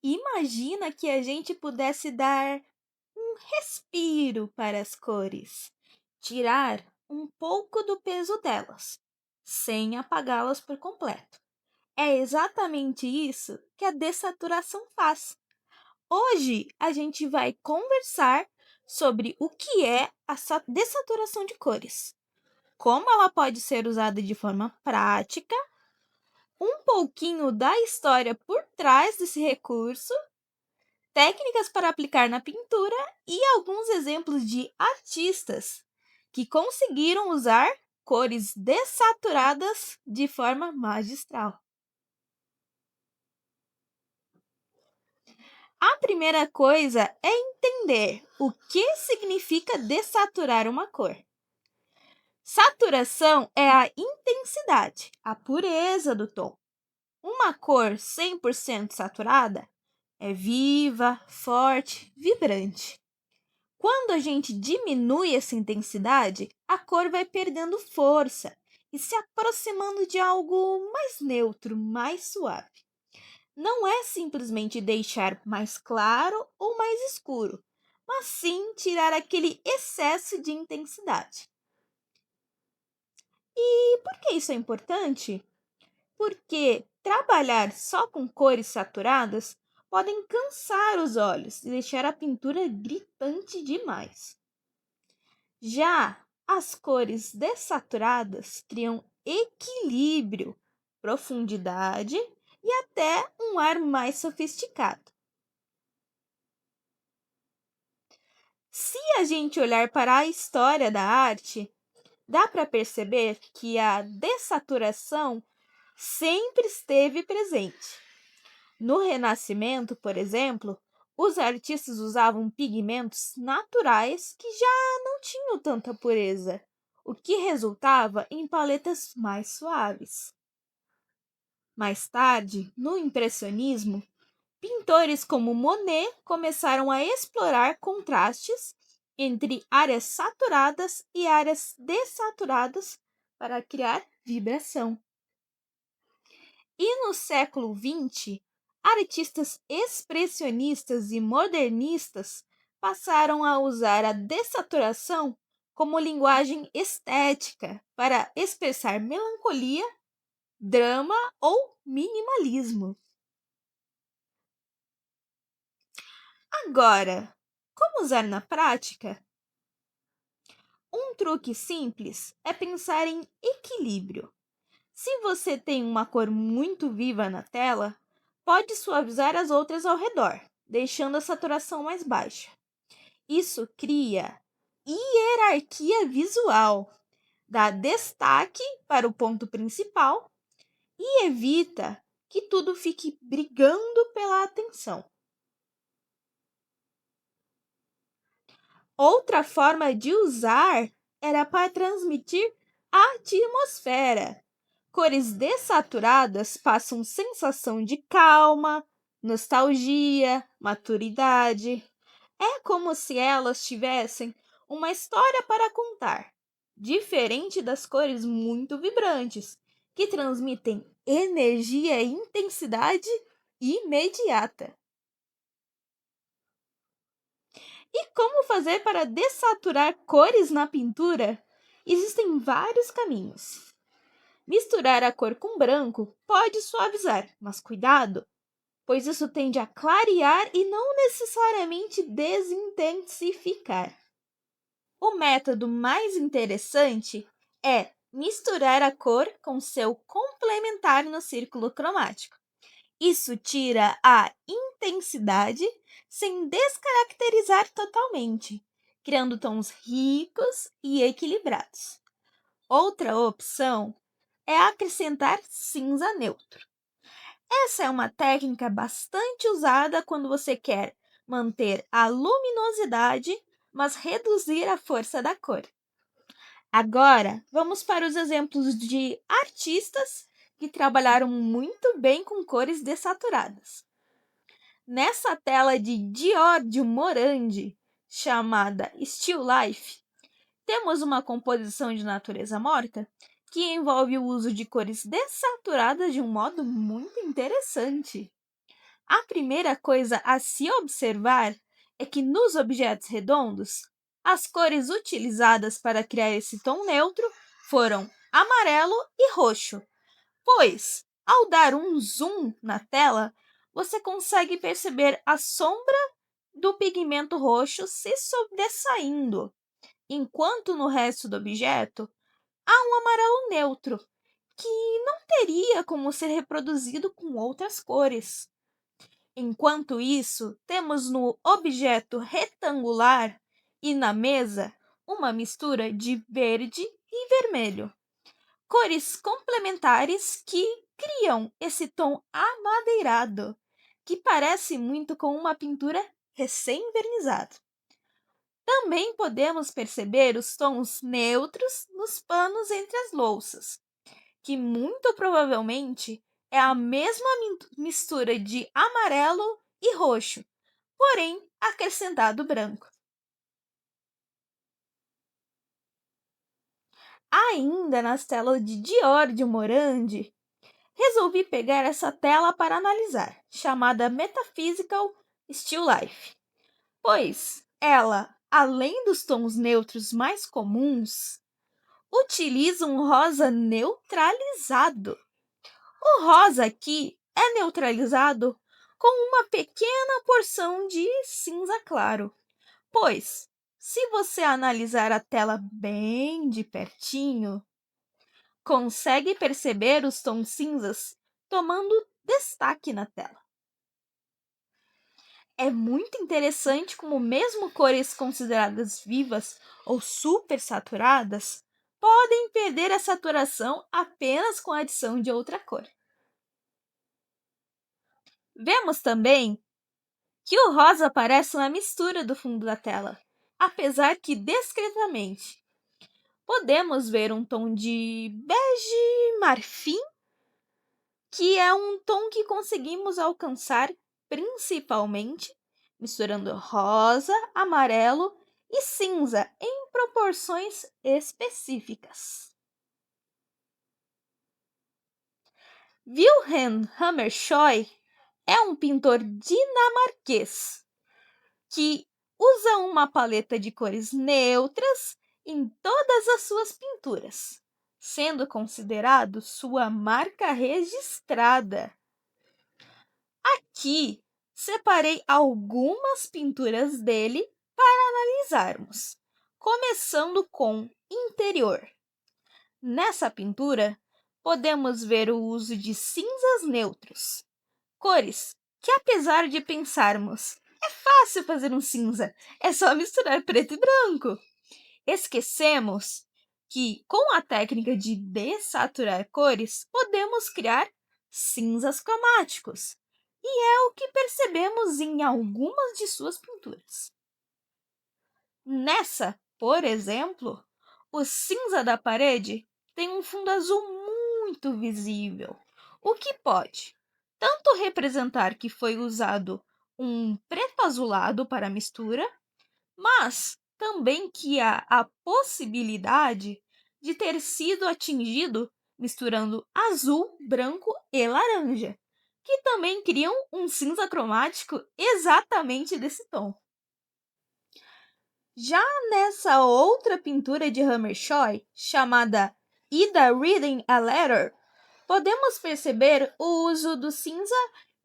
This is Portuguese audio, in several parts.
Imagina que a gente pudesse dar um respiro para as cores, tirar um pouco do peso delas, sem apagá-las por completo. É exatamente isso que a dessaturação faz. Hoje a gente vai conversar sobre o que é a dessaturação de cores, como ela pode ser usada de forma prática, um pouquinho da história por trás desse recurso, técnicas para aplicar na pintura e alguns exemplos de artistas que conseguiram usar cores dessaturadas de forma magistral. A primeira coisa é entender o que significa dessaturar uma cor. Saturação é a intensidade, a pureza do tom. Uma cor 100% saturada é viva, forte, vibrante. Quando a gente diminui essa intensidade, a cor vai perdendo força e se aproximando de algo mais neutro, mais suave. Não é simplesmente deixar mais claro ou mais escuro, mas sim tirar aquele excesso de intensidade. E por que isso é importante? Porque trabalhar só com cores saturadas podem cansar os olhos e deixar a pintura gritante demais. Já as cores dessaturadas criam equilíbrio, profundidade e até um ar mais sofisticado. Se a gente olhar para a história da arte, dá para perceber que a dessaturação sempre esteve presente. No Renascimento, por exemplo, os artistas usavam pigmentos naturais que já não tinham tanta pureza, o que resultava em paletas mais suaves. Mais tarde, no Impressionismo, pintores como Monet começaram a explorar contrastes entre áreas saturadas e áreas dessaturadas para criar vibração. E no século XX, artistas expressionistas e modernistas passaram a usar a dessaturação como linguagem estética para expressar melancolia, drama ou minimalismo. Agora, como usar na prática? Um truque simples é pensar em equilíbrio. Se você tem uma cor muito viva na tela, pode suavizar as outras ao redor, deixando a saturação mais baixa. Isso cria hierarquia visual, dá destaque para o ponto principal e evita que tudo fique brigando pela atenção. Outra forma de usar era para transmitir a atmosfera. Cores dessaturadas passam sensação de calma, nostalgia, maturidade. É como se elas tivessem uma história para contar, diferente das cores muito vibrantes, que transmitem energia e intensidade imediata. E como fazer para dessaturar cores na pintura? Existem vários caminhos. Misturar a cor com branco pode suavizar, mas cuidado, pois isso tende a clarear e não necessariamente desintensificar. O método mais interessante é misturar a cor com seu complementar no círculo cromático. Isso tira a intensidade sem descaracterizar totalmente, criando tons ricos e equilibrados. Outra opção é acrescentar cinza neutro. Essa é uma técnica bastante usada quando você quer manter a luminosidade, mas reduzir a força da cor. Agora, vamos para os exemplos de artistas que trabalharam muito bem com cores dessaturadas. Nessa tela de Giorgio Morandi, chamada Still Life, temos uma composição de natureza morta que envolve o uso de cores dessaturadas de um modo muito interessante. A primeira coisa a se observar é que nos objetos redondos, as cores utilizadas para criar esse tom neutro foram amarelo e roxo, pois, ao dar um zoom na tela, você consegue perceber a sombra do pigmento roxo se sobressaindo, enquanto no resto do objeto há um amarelo neutro, que não teria como ser reproduzido com outras cores. Enquanto isso, temos no objeto retangular e na mesa uma mistura de verde e vermelho, cores complementares que criam esse tom amadeirado, que parece muito com uma pintura recém-vernizada. Também podemos perceber os tons neutros nos panos entre as louças, que muito provavelmente é a mesma mistura de amarelo e roxo, porém acrescentado branco. Ainda nas telas de Dior de Morandi, resolvi pegar essa tela para analisar, chamada Metaphysical Still Life, pois ela, além dos tons neutros mais comuns, utiliza um rosa neutralizado. O rosa aqui é neutralizado com uma pequena porção de cinza claro, pois, se você analisar a tela bem de pertinho, consegue perceber os tons cinzas tomando destaque na tela. É muito interessante como mesmo cores consideradas vivas ou super saturadas podem perder a saturação apenas com a adição de outra cor. Vemos também que o rosa parece uma mistura do fundo da tela, apesar que discretamente. Podemos ver um tom de bege marfim, que é um tom que conseguimos alcançar principalmente misturando rosa, amarelo e cinza em proporções específicas. Wilhelm Hammershøi é um pintor dinamarquês que usa uma paleta de cores neutras em todas as suas pinturas, sendo considerado sua marca registrada. Aqui separei algumas pinturas dele para analisarmos, começando com interior. Nessa pintura, podemos ver o uso de cinzas neutros, cores que, apesar de pensarmos, é fácil fazer um cinza, é só misturar preto e branco. Esquecemos que, com a técnica de dessaturar cores, podemos criar cinzas cromáticos, e é o que percebemos em algumas de suas pinturas. Nessa, por exemplo, o cinza da parede tem um fundo azul muito visível, o que pode tanto representar que foi usado um preto azulado para a mistura, mas também que há a possibilidade de ter sido atingido misturando azul, branco e laranja, que também criam um cinza cromático exatamente desse tom. Já nessa outra pintura de Hammershøi, chamada Ida Reading a Letter, podemos perceber o uso do cinza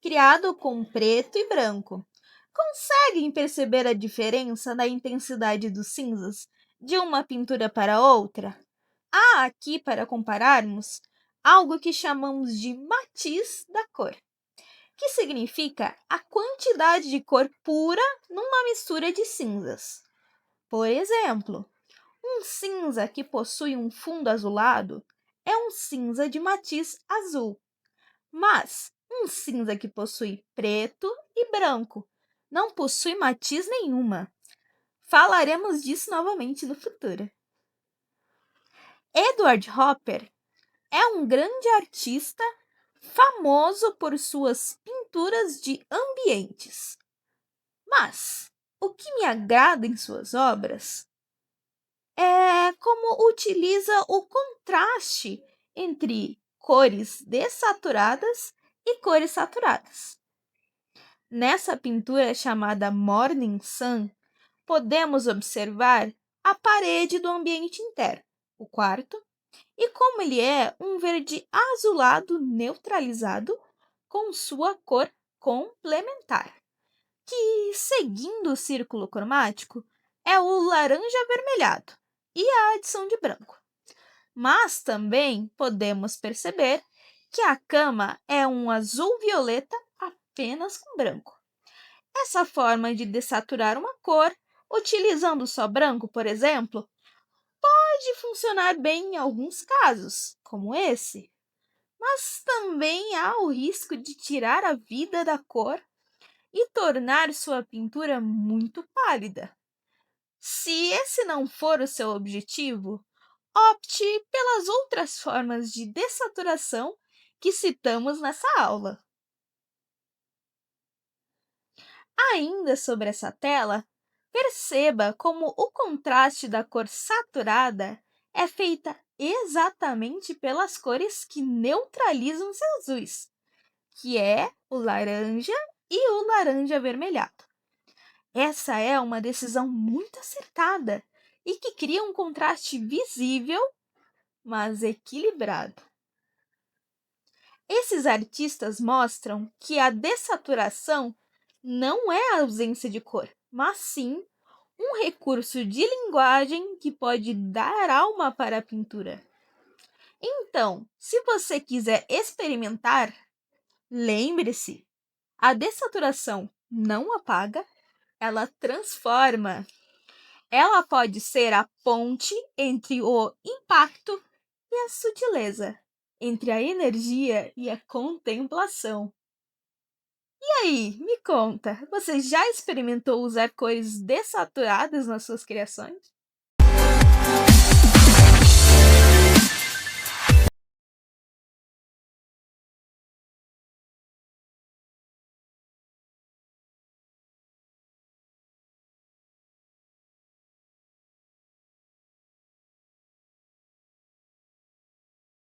criado com preto e branco. Conseguem perceber a diferença na intensidade dos cinzas de uma pintura para outra? Há aqui, para compararmos, algo que chamamos de matiz da cor, que significa a quantidade de cor pura numa mistura de cinzas. Por exemplo, um cinza que possui um fundo azulado é um cinza de matiz azul, mas um cinza que possui preto e branco não possui matiz nenhuma. Falaremos disso novamente no futuro. Edward Hopper é um grande artista famoso por suas pinturas de ambientes. Mas o que me agrada em suas obras é como utiliza o contraste entre cores dessaturadas e cores saturadas. Nessa pintura chamada Morning Sun, podemos observar a parede do ambiente interno, o quarto, e como ele é um verde azulado neutralizado com sua cor complementar, que, seguindo o círculo cromático, é o laranja avermelhado e a adição de branco. Mas também podemos perceber que a cama é um azul violeta apenas com branco. Essa forma de dessaturar uma cor, utilizando só branco, por exemplo, pode funcionar bem em alguns casos, como esse, mas também há o risco de tirar a vida da cor e tornar sua pintura muito pálida. Se esse não for o seu objetivo, opte pelas outras formas de dessaturação que citamos nessa aula. Ainda sobre essa tela, perceba como o contraste da cor saturada é feita exatamente pelas cores que neutralizam os azuis, que é o laranja e o laranja avermelhado. Essa é uma decisão muito acertada e que cria um contraste visível, mas equilibrado. Esses artistas mostram que a dessaturação não é a ausência de cor, mas sim um recurso de linguagem que pode dar alma para a pintura. Então, se você quiser experimentar, lembre-se, a dessaturação não apaga, ela transforma. Ela pode ser a ponte entre o impacto e a sutileza, entre a energia e a contemplação. E aí, me conta, você já experimentou usar cores dessaturadas nas suas criações?